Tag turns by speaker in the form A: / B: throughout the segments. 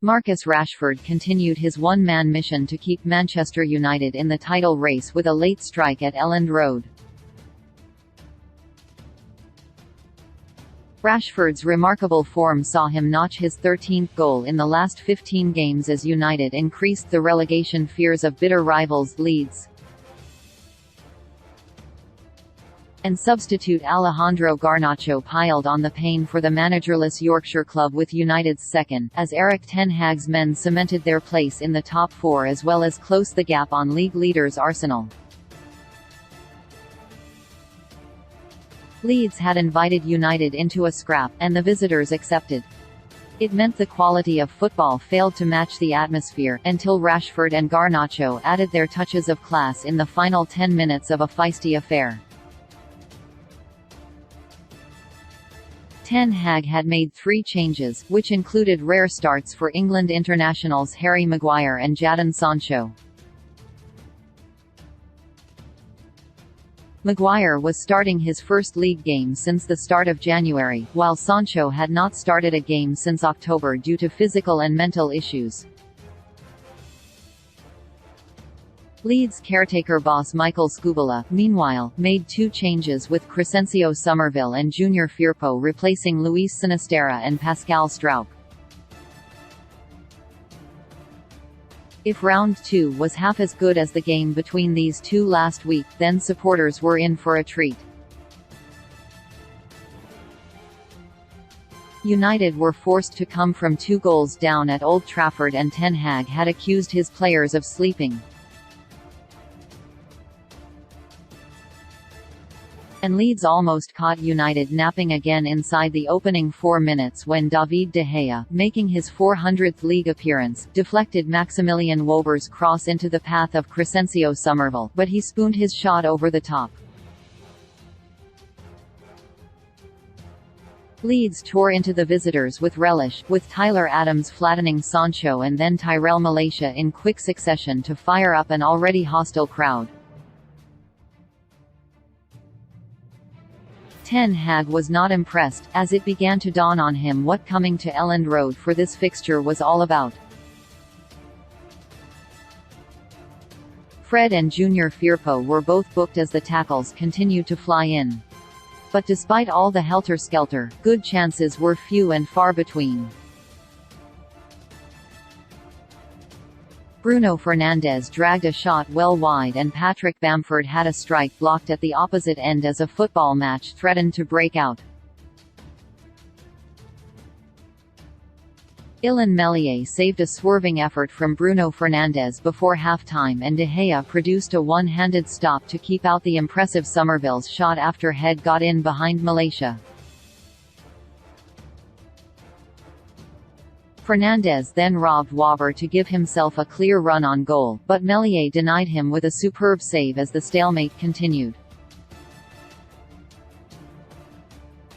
A: Marcus Rashford continued his one-man mission to keep Manchester United in the title race with a late strike at Elland Road. Rashford's remarkable form saw him notch his 13th goal in the last 15 games as United increased the relegation fears of bitter rivals Leeds. And substitute Alejandro Garnacho piled on the pain for the managerless Yorkshire club with United's second, as Erik ten Hag's men cemented their place in the top four as well as close the gap on league leaders Arsenal. Leeds had invited United into a scrap, and the visitors accepted. It meant the quality of football failed to match the atmosphere, until Rashford and Garnacho added their touches of class in the final 10 minutes of a feisty affair. Ten Hag had made 3 changes, which included rare starts for England internationals Harry Maguire and Jadon Sancho. Maguire was starting his first league game since the start of January, while Sancho had not started a game since October due to physical and mental issues. Leeds caretaker boss Michael Skubala, meanwhile, made 2 changes with Crescencio Somerville and Junior Firpo replacing Luis Sinisterra and Pascal Struijk. If round 2 was half as good as the game between these two last week, then supporters were in for a treat. United were forced to come from 2 goals down at Old Trafford and Ten Hag had accused his players of sleeping. And Leeds almost caught United napping again inside the opening 4 minutes when David De Gea, making his 400th league appearance, deflected Maximilian Wober's cross into the path of Crescencio Somerville, but he spooned his shot over the top. Leeds tore into the visitors with relish, with Tyler Adams flattening Sancho and then Tyrell Malacia in quick succession to fire up an already hostile crowd. Ten Hag was not impressed, as it began to dawn on him what coming to Elland Road for this fixture was all about. Fred and Junior Firpo were both booked as the tackles continued to fly in. But despite all the helter-skelter, good chances were few and far between. Bruno Fernandes dragged a shot well wide and Patrick Bamford had a strike blocked at the opposite end as a football match threatened to break out. Illan Meslier saved a swerving effort from Bruno Fernandes before half-time and De Gea produced a one-handed stop to keep out the impressive Somerville's shot after head got in behind Malacia. Fernandes then robbed Wober to give himself a clear run on goal, but Meslier denied him with a superb save as the stalemate continued.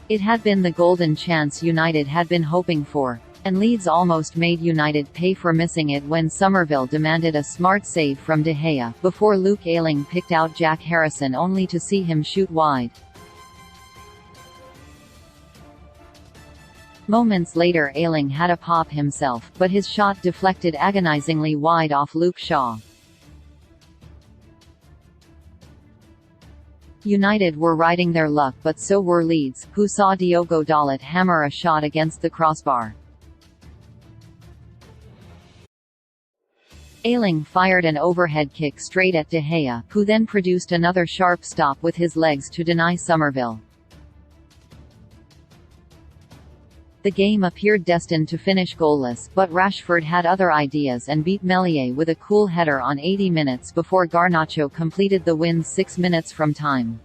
A: It had been the golden chance United had been hoping for, and Leeds almost made United pay for missing it when Somerville demanded a smart save from De Gea, before Luke Ayling picked out Jack Harrison only to see him shoot wide. Moments later Ayling had a pop himself, but his shot deflected agonizingly wide off Luke Shaw. United were riding their luck but so were Leeds, who saw Diogo Dalot hammer a shot against the crossbar. Ayling fired an overhead kick straight at De Gea, who then produced another sharp stop with his legs to deny Somerville. The game appeared destined to finish goalless, but Rashford had other ideas and beat Meslier with a cool header on 80 minutes before Garnacho completed the win 6 minutes from time.